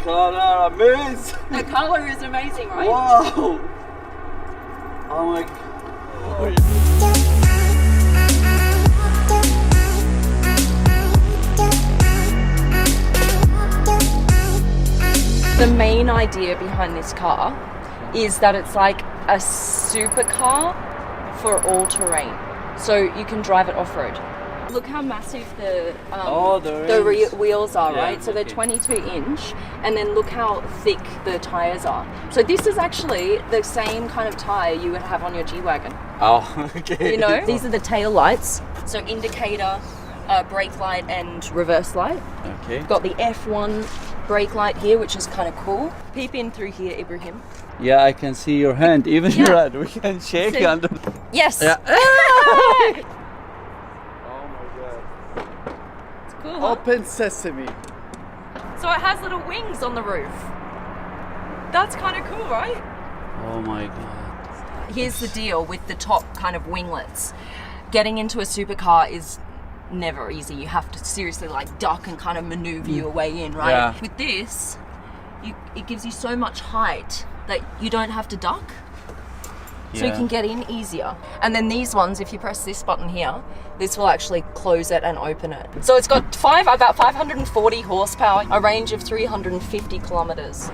color amazing. The color is amazing, right? Wow. Oh my God. The main idea behind this car is that it's like a supercar for all terrain. So you can drive it off-road. Look how massive the wheels are, Yeah, right? So they're okay. 22 inch, and then look how thick the tires are. So this is actually the same kind of tire you would have on your G-Wagon. Oh, okay. You know, these are the tail lights. So indicator, brake light, and reverse light. Okay. Got the F1 brake light here, which is kind of cool. Peep in through here, Ibrahim. Yeah, I can see your hand, even Yeah. your hand. We can shake See? under. Yes. Yeah. Oh my God. It's cool. Huh? Open sesame. So it has little wings on the roof. That's kind of cool, right? Oh my God. Here's the deal with the top kind of winglets. Getting into a supercar is never easy. You have to seriously like duck and kind of maneuver your way in, right? Yeah. With this, it gives you so much height that you don't have to duck. So you Yeah. can get in easier. And then these ones, if you press this button here, this will actually close it and open it. So it's got about 540 horsepower, a range of 350 kilometers.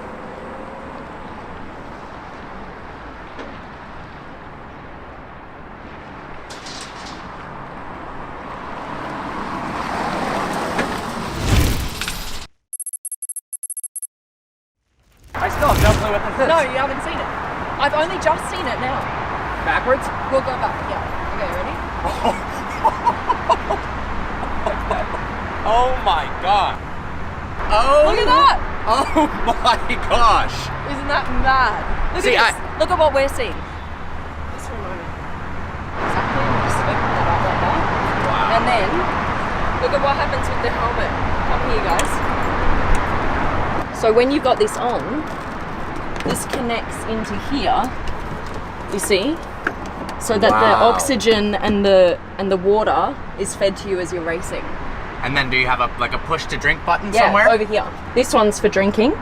I still have no clue what this is. No, you haven't seen it. I've only just seen it now. Backwards? We'll go back. Yeah. Okay, ready? Oh my God. Oh. Look at that! Oh my gosh. Isn't that mad? Look See, at this. Look at what we're seeing. Just for a moment. Exactly. And just open it up like that. Wow. And then look at what happens with the helmet. Come here, guys. So when you've got this on, this connects into here. You see? So that the Wow. oxygen and the water is fed to you as you're racing. And then do you have a push to drink button Yeah, somewhere? over here. This one's for drinking.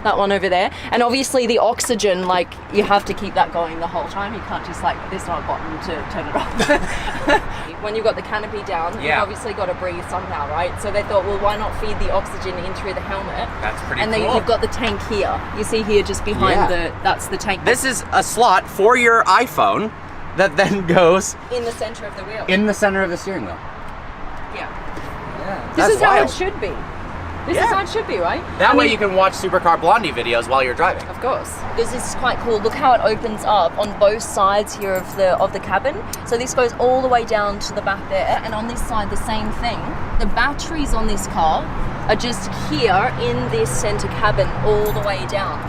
That one over there. And obviously the oxygen, like, you have to keep that going the whole time. You can't just, like, there's not a button to turn it off. When you've got the canopy down, you've Yeah. obviously got to breathe somehow, right? So they thought, well, why not feed the oxygen in through the helmet? That's pretty and cool. then you've got the tank here. You see here just behind Yeah. that's the tank. This is a slot for your iPhone that then goes in the center of the wheel. in the center of the steering wheel. Yeah. Yeah. This is how it should be. This is Yeah. how it should be, right? That I way mean, you can watch Supercar Blondie videos while you're driving. Of course. This is quite cool. Look how it opens up on both sides here of the cabin. So this goes all the way down to the back there, and on this side the same thing. The batteries on this car are just here in this center cabin all the way down.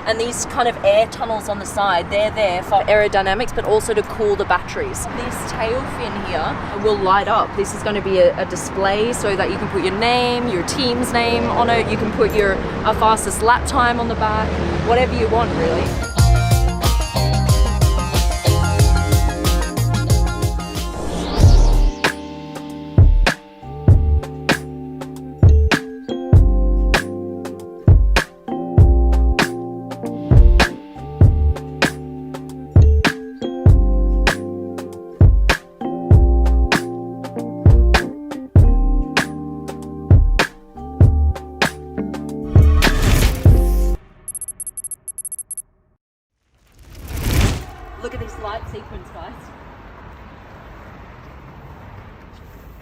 And these kind of air tunnels on the side, they're there for aerodynamics, but also to cool the batteries. This tail fin here will light up. This is going to be a display so that you can put your name, your team's name on it. You can put your fastest lap time on the back, whatever you want, really. Look at this light sequence, guys.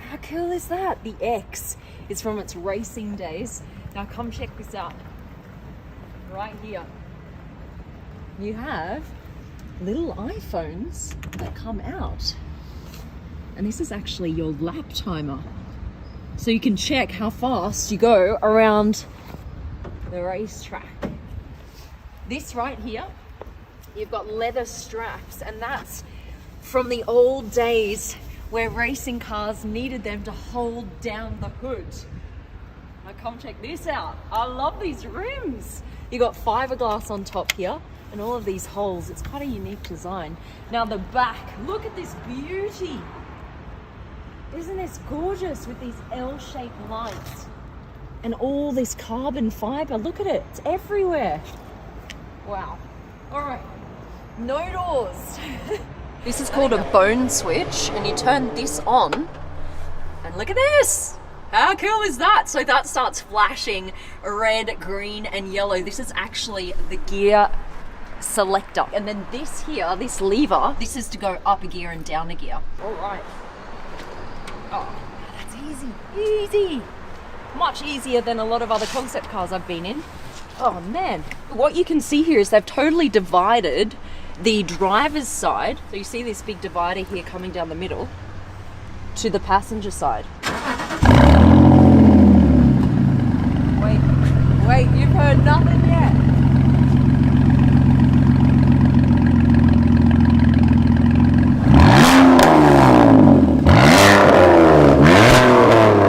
How cool is that? The X is from its racing days. Now come check this out. Right here. You have little iPhones that come out. And this is actually your lap timer. So you can check how fast you go around the racetrack. This right here, you've got leather straps, and that's from the old days where racing cars needed them to hold down the hood. Now come check this out. I love these rims. You got fiberglass on top here and all of these holes. It's quite a unique design. Now the back, look at this beauty. Isn't this gorgeous with these L-shaped lights? And all this carbon fiber, look at it, it's everywhere. Wow. All right, no doors. This is called a bone switch, and you turn this on, and look at this. How cool is that? So that starts flashing red, green, and yellow. This is actually the gear selector. And then this here, this lever, this is to go up a gear and down a gear. All right. Oh, that's easy, easy. Much easier than a lot of other concept cars I've been in. Oh man. What you can see here is they've totally divided the driver's side. So you see this big divider here coming down the middle to the passenger side. Wait, you've heard nothing yet.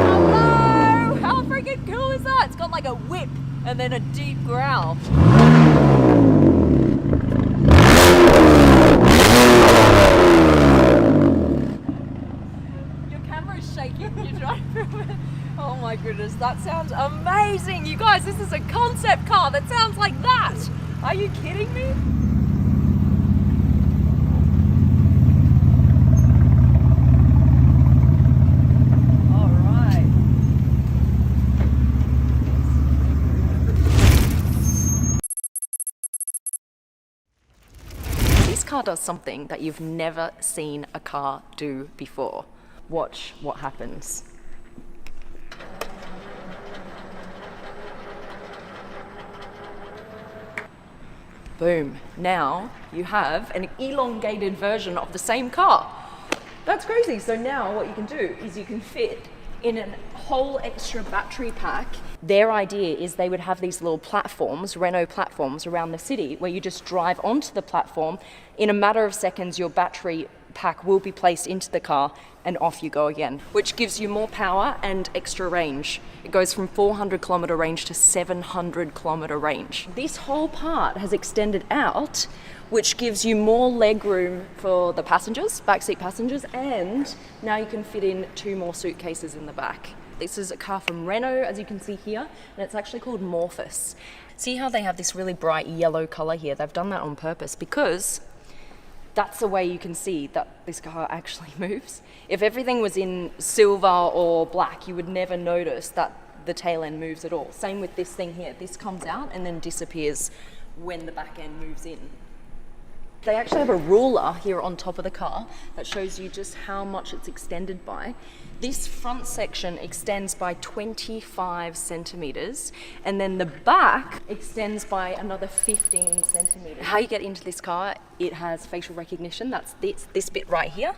Hello! How freaking cool is that? It's got like a whip and then a deep growl. Your camera's shaking. You're trying to film it. Oh my goodness, that sounds amazing. You guys, this is a concept car that sounds like that. Are you kidding me? All right. This car does something that you've never seen a car do before. Watch what happens. Boom. Now you have an elongated version of the same car. That's crazy. So now what you can do is you can fit in a whole extra battery pack. Their idea is they would have these little platforms, Renault platforms around the city where you just drive onto the platform. In a matter of seconds, your battery pack will be placed into the car and off you go again, which gives you more power and extra range. It goes from 400 kilometer range to 700 kilometer range. This whole part has extended out, which gives you more leg room for the passengers, backseat passengers, and now you can fit in 2 more suitcases in the back. This is a car from Renault, as you can see here, and it's actually called Morphous. See how they have this really bright yellow color here? They've done that on purpose because that's the way you can see that this car actually moves. If everything was in silver or black, you would never notice that the tail end moves at all. Same with this thing here. This comes out and then disappears when the back end moves in. They actually have a ruler here on top of the car that shows you just how much it's extended by. This front section extends by 25 centimeters, and then the back extends by another 15 centimeters. How you get into this car, it has facial recognition, that's this bit right here.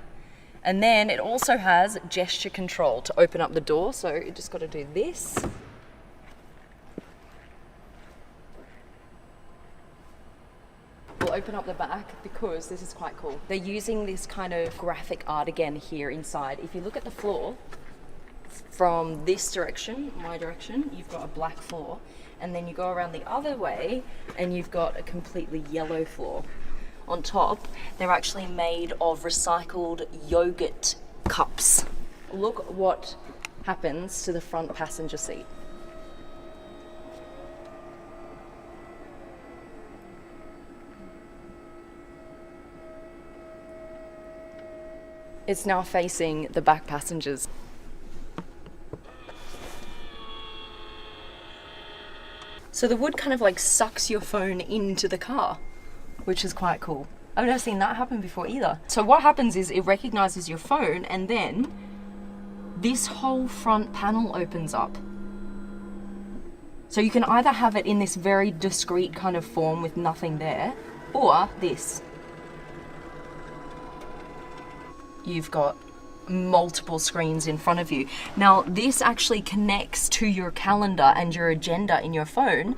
And then it also has gesture control to open up the door, so you just got to do this. We'll open up the back because this is quite cool. They're using this kind of graphic art again here inside. If you look at the floor, from this direction, my direction, you've got a black floor, and then you go around the other way and you've got a completely yellow floor. On top, they're actually made of recycled yogurt cups. Look what happens to the front passenger seat. It's now facing the back passengers. So the wood kind of like sucks your phone into the car, which is quite cool. I've never seen that happen before either. So what happens is it recognizes your phone and then this whole front panel opens up. So you can either have it in this very discreet kind of form with nothing there, or this. You've got multiple screens in front of you. Now, this actually connects to your calendar and your agenda in your phone,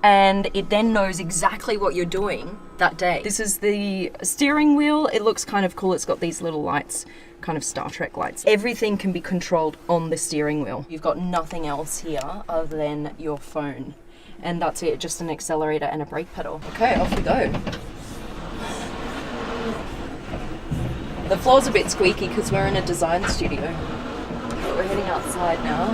and it then knows exactly what you're doing that day. This is the steering wheel. It looks kind of cool. It's got these little lights, kind of Star Trek lights. Everything can be controlled on the steering wheel. You've got nothing else here other than your phone. And that's it, just an accelerator and a brake pedal. Okay, off we go. The floor's a bit squeaky because we're in a design studio. But we're heading outside now.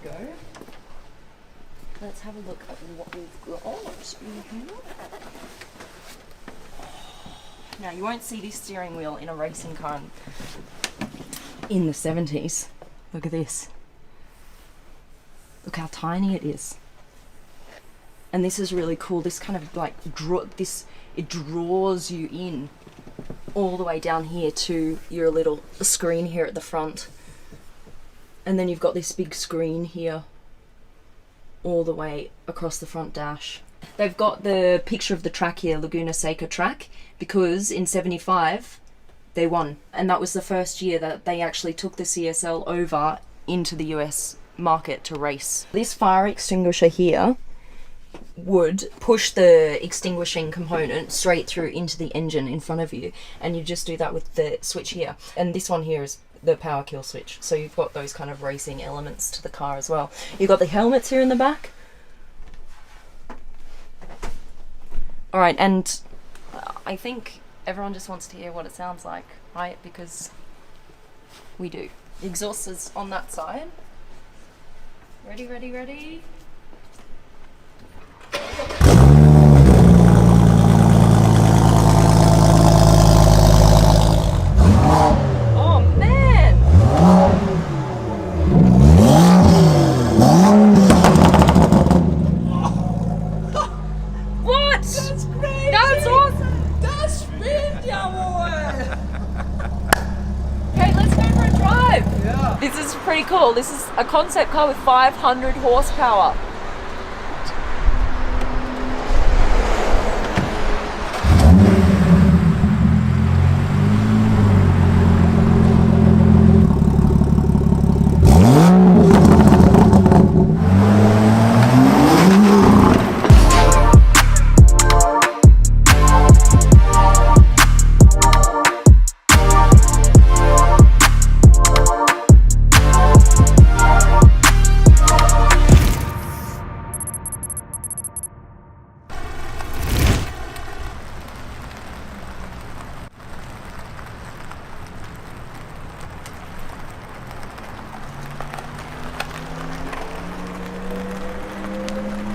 we go. Let's have a look at what we've got in here. Now, you won't see this steering wheel in a racing car in the 70s. Look at this. Look how tiny it is. And this is really cool. This kind of like it draws you in all the way down here to your little screen here at the front. And then you've got this big screen here all the way across the front dash. They've got the picture of the track here, Laguna Seca track, because in 75 they won. And that was the first year that they actually took the CSL over into the US market to race. This fire extinguisher here would push the extinguishing component straight through into the engine in front of you, and you just do that with the switch here. And this one here is the power kill switch, so you've got those kind of racing elements to the car as well. You've got the helmets here in the back. Alright, and I think everyone just wants to hear what it sounds like, right? Because we do. The exhaust is on that side. Ready, ready, ready. Oh man! What? That's crazy! That's awesome! Das spinnt ja wohl! Okay, let's go for a drive! Ja. This is pretty cool. This is a concept car with 500 horsepower.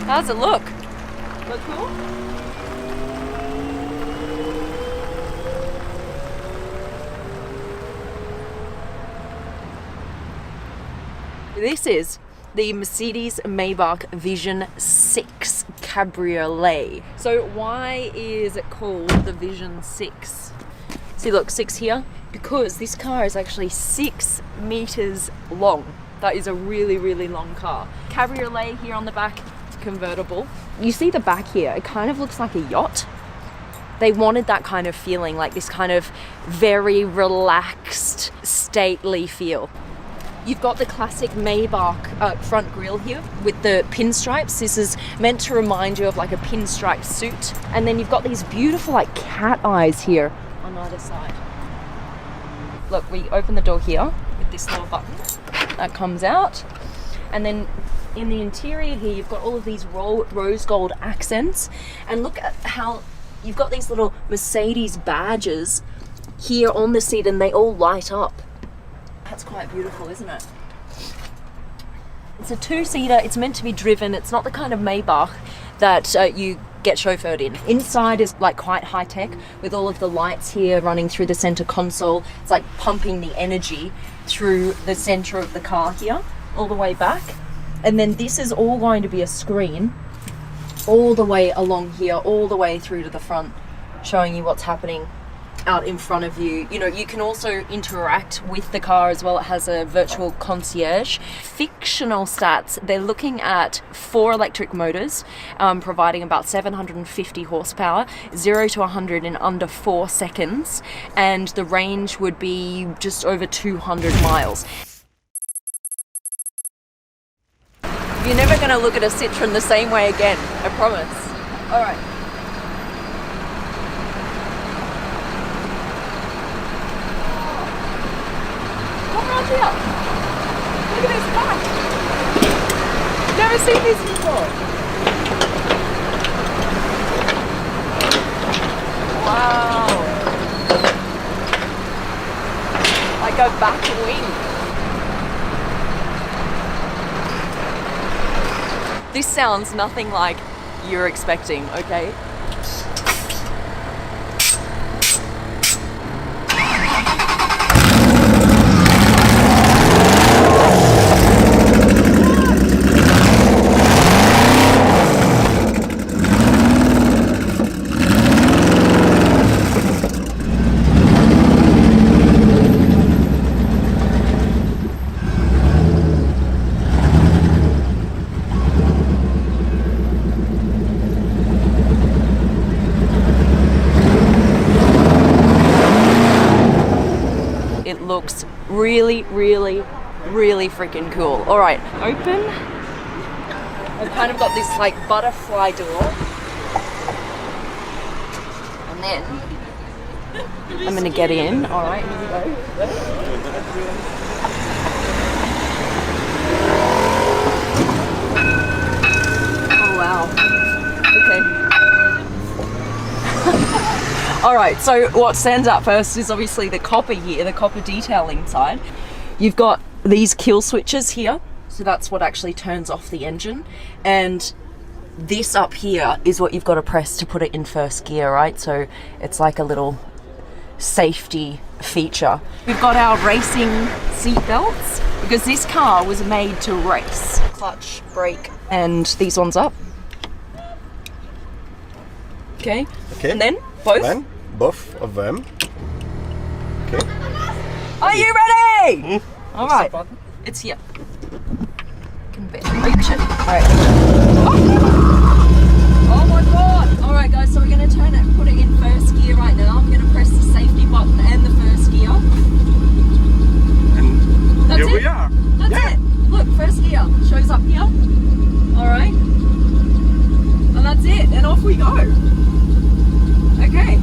How's it look? Look cool? This is the Mercedes-Maybach Vision 6 Cabriolet. So why is it called the Vision 6? See, look, 6 here. Because this car is actually 6 meters long. That is a really, really long car. Cabriolet here on the back, convertible. You see the back here, it kind of looks like a yacht. They wanted that kind of feeling, like this kind of very relaxed, stately feel. You've got the classic Maybach front grille here with the pinstripes. This is meant to remind you of like a pinstripe suit. And then you've got these beautiful like cat eyes here on either side. Look, we open the door here with this little button that comes out. And then in the interior here, you've got all of these rose gold accents. And look at how you've got these little Mercedes badges here on the seat, and they all light up. That's quite beautiful, isn't it? It's a 2-seater. It's meant to be driven. It's not the kind of Maybach that you get chauffeured in. Inside is like quite high tech with all of the lights here running through the center console. It's like pumping the energy through the center of the car here, all the way back. And then this is all going to be a screen all the way along here, all the way through to the front, showing you what's happening out in front of you. You know, you can also interact with the car as well. It has a virtual concierge. Fictional stats, they're looking at 4 electric motors, providing about 750 horsepower, 0 to 100 in under 4 seconds, and the range would be just over 200 miles. You're never going to look at a Citroen the same way again, I promise. All right. Come around here. Look at this back. Never seen this before. Wow. Like a back wing. This sounds nothing like you're expecting, okay? It looks really, really, really freaking cool. All right, open. I've kind of got this like butterfly door. And then I'm gonna get in. All right, here we go. Oh wow. Okay. All right, so what stands out first is obviously the copper here, the copper detailing side. You've got these kill switches here, so that's what actually turns off the engine. And this up here is what you've got to press to put it in first gear, right? So it's like a little safety feature. We've got our racing seat belts because this car was made to race. Clutch, brake, and these ones up. Okay. And then both? Then both of them. Okay. Are you ready? All right. It's here. Reach it. All right. Oh my god. All right, guys. So we're going to turn it, put it in first gear right now. I'm going to press the safety button and the first gear. And That's here it. we are. That's it. Look, first gear shows up here. All right. And that's it. And off we go. Okay.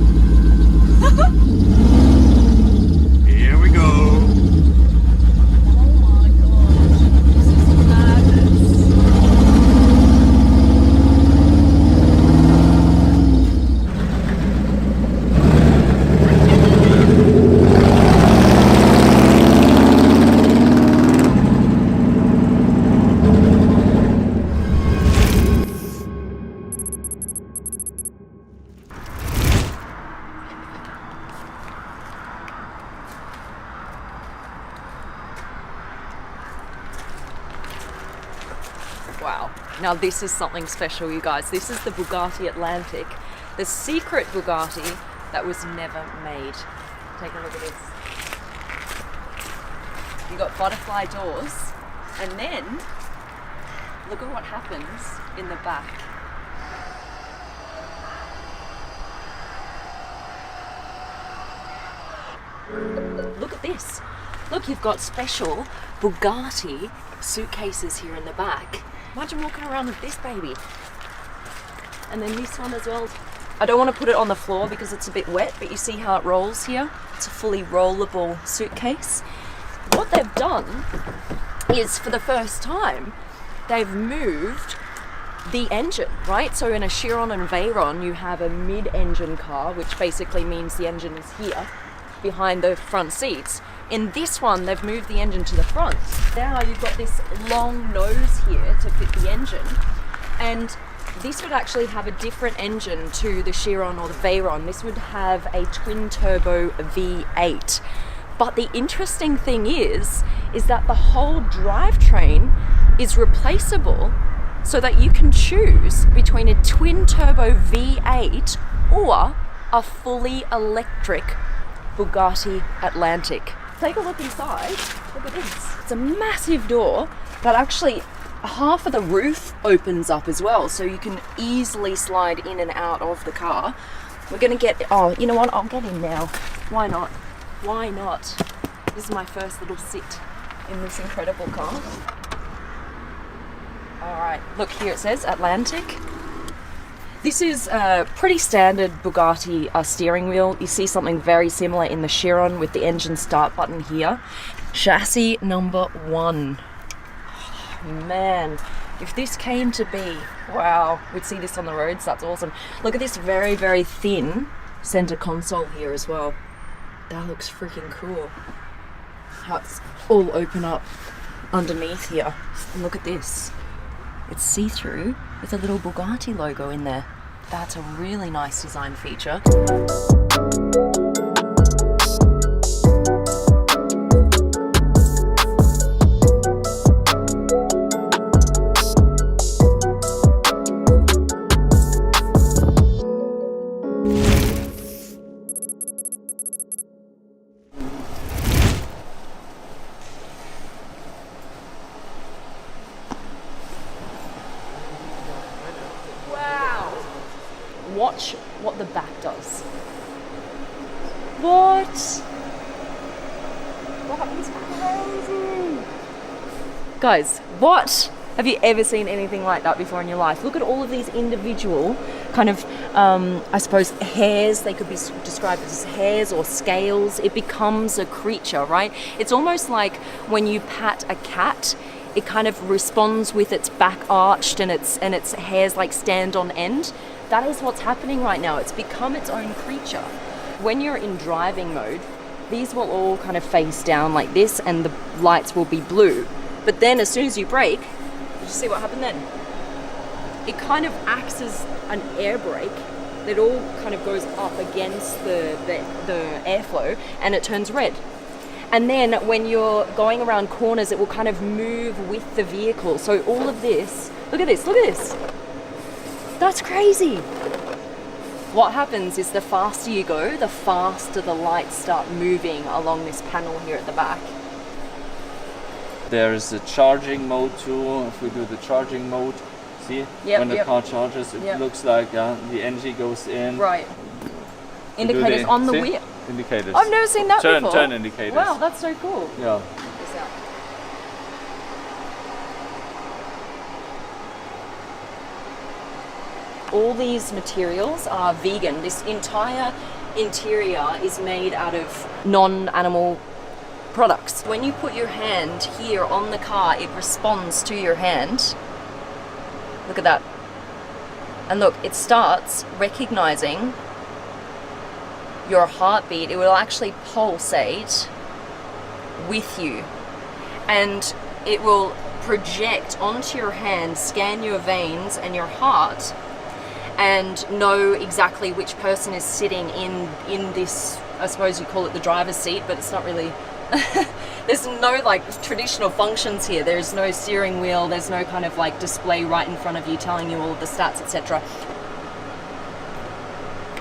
Here we go. Oh my god. This is madness. Wow. Now this is something special, you guys. This is the Bugatti Atlantic, the secret Bugatti that was never made. Take a look at this. You got butterfly doors, and then look at what happens in the back. Look at this. Look, you've got special Bugatti suitcases here in the back. Imagine walking around with this baby. And then this one as well. I don't want to put it on the floor because it's a bit wet, but you see how it rolls here? It's a fully rollable suitcase. What they've done is, for the first time, they've moved the engine, right? So in a Chiron and Veyron, you have a mid-engine car, which basically means the engine is here, behind the front seats. In this one, they've moved the engine to the front. Now you've got this long nose here to fit the engine, and this would actually have a different engine to the Chiron or the Veyron. This would have a twin-turbo V8. But the interesting thing is that the whole drivetrain is replaceable, so that you can choose between a twin-turbo V8 or a fully electric Bugatti Atlantic. Take a look inside. Look at this. It's a massive door, but actually half of the roof opens up as well, so you can easily slide in and out of the car. We're gonna get, oh, you know what? I'll get in now. Why not? Why not? This is my first little sit in this incredible car. All right, look here, it says Atlantic. This is a pretty standard Bugatti steering wheel. You see something very similar in the Chiron with the engine start button here. Chassis number 1. Man, if this came to be, wow, we'd see this on the roads. That's awesome. Look at this very, very thin center console here as well. That looks freaking cool. How it's all open up underneath here. And look at this. It's see-through with a little Bugatti logo in there. That's a really nice design feature. Watch what the back does. What? That is crazy. Guys, what? Have you ever seen anything like that before in your life? Look at all of these individual kind of, I suppose, hairs. They could be described as hairs or scales. It becomes a creature, right? It's almost like when you pat a cat, it kind of responds with its back arched and its hairs like stand on end. That is what's happening right now. It's become its own creature. When you're in driving mode, these will all kind of face down like this and the lights will be blue. But then as soon as you brake, did you see what happened then? It kind of acts as an air brake that all kind of goes up against the airflow and it turns red. And then when you're going around corners, it will kind of move with the vehicle. So all of this, look at this, look at this. That's crazy. What happens is the faster you go, the faster the lights start moving along this panel here at the back. There is a charging mode too. If we do the charging mode, see? Yep, when the yep. car charges, it Yep. looks like the energy goes in. Right. We do Indicators on the see? wheel. Indicators. I've never seen that before. Turn indicators. Wow, that's so cool. Yeah. Check this out. All these materials are vegan. This entire interior is made out of non-animal products. When you put your hand here on the car, it responds to your hand. Look at that. And look, it starts recognizing your heartbeat. It will actually pulsate with you. And it will project onto your hand, scan your veins and your heart, and know exactly which person is sitting in this, I suppose you call it the driver's seat, but it's not really, there's no like traditional functions here. There's no steering wheel, there's no kind of like display right in front of you telling you all of the stats, etc.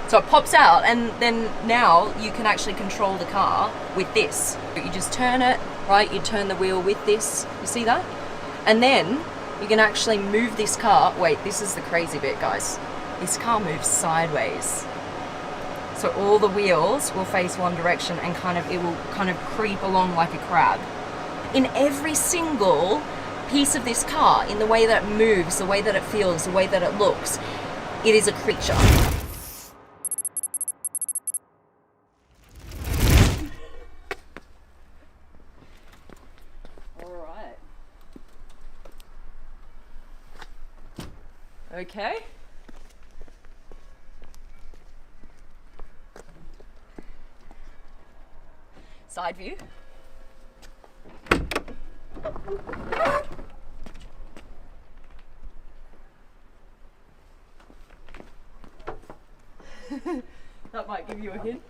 So it pops out, and then now you can actually control the car with this. You just turn it, right? You turn the wheel with this, you see that? And then you can actually move this car. Wait, this is the crazy bit, guys. This car moves sideways. So all the wheels will face one direction and it will kind of creep along like a crab. In every single piece of this car, in the way that it moves, the way that it feels, the way that it looks, it is a creature. All right. Okay. Side view. That might give you a hint.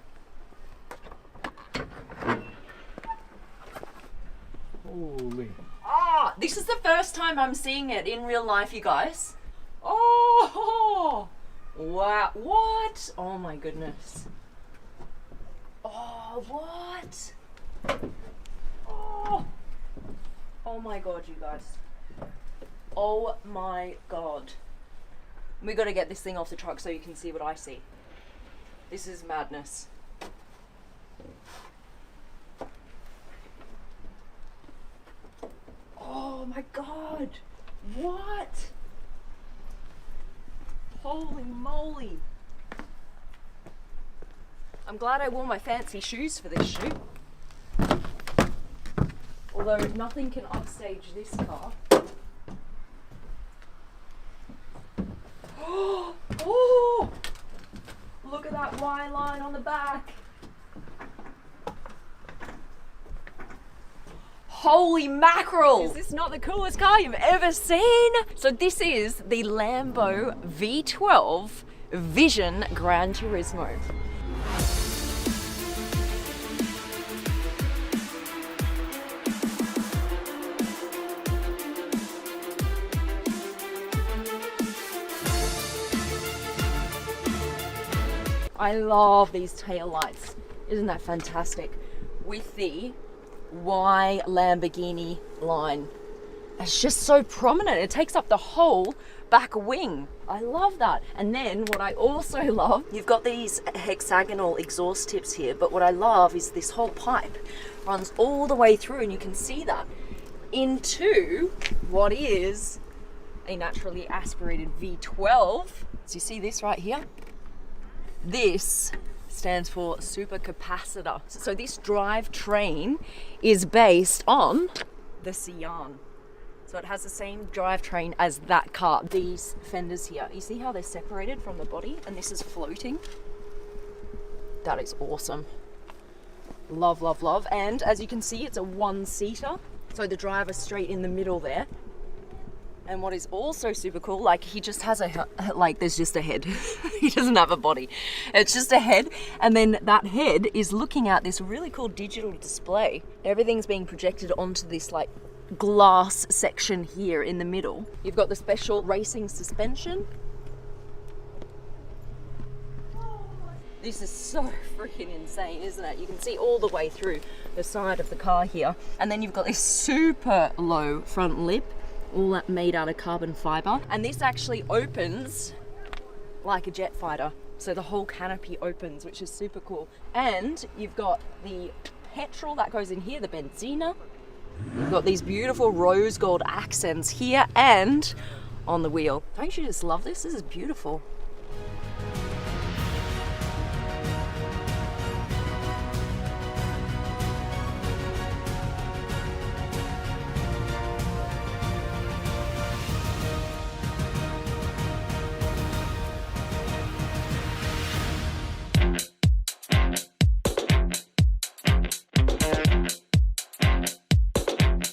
Holy. Ah, this is the first time I'm seeing it in real life, you guys. Oh, wow, what? Oh my goodness. Oh, what? Oh my god, you guys. Oh my god. We gotta get this thing off the truck so you can see what I see. This is madness. Oh my god. What? Holy moly. I'm glad I wore my fancy shoes for this shoot. Although nothing can upstage this car. Oh! Look at that Y line on the back. Holy mackerel! Is this not the coolest car you've ever seen? So this is the Lambo V12 Vision Gran Turismo. I love these tail lights. Isn't that fantastic? With the Y Lamborghini line. It's just so prominent. It takes up the whole back wing. I love that. And then what I also love, you've got these hexagonal exhaust tips here, but what I love is this whole pipe runs all the way through, and you can see that into what is a naturally aspirated V12. So you see this right here? This stands for supercapacitor. So this drivetrain is based on the Sian. So it has the same drivetrain as that car. These fenders here, you see how they're separated from the body and this is floating? That is awesome. Love, love, love. And as you can see, it's a one-seater. So the driver's straight in the middle there. And what is also super cool, like he just has there's just a head. He doesn't have a body. It's just a head. And then that head is looking at this really cool digital display. Everything's being projected onto this like glass section here in the middle. You've got the special racing suspension. This is so freaking insane, isn't it? You can see all the way through the side of the car here. And then you've got this super low front lip, all that made out of carbon fiber. And this actually opens like a jet fighter. So the whole canopy opens, which is super cool. And you've got the petrol that goes in here, the Benzina. You've got these beautiful rose gold accents here and on the wheel. Don't you just love this? This is beautiful.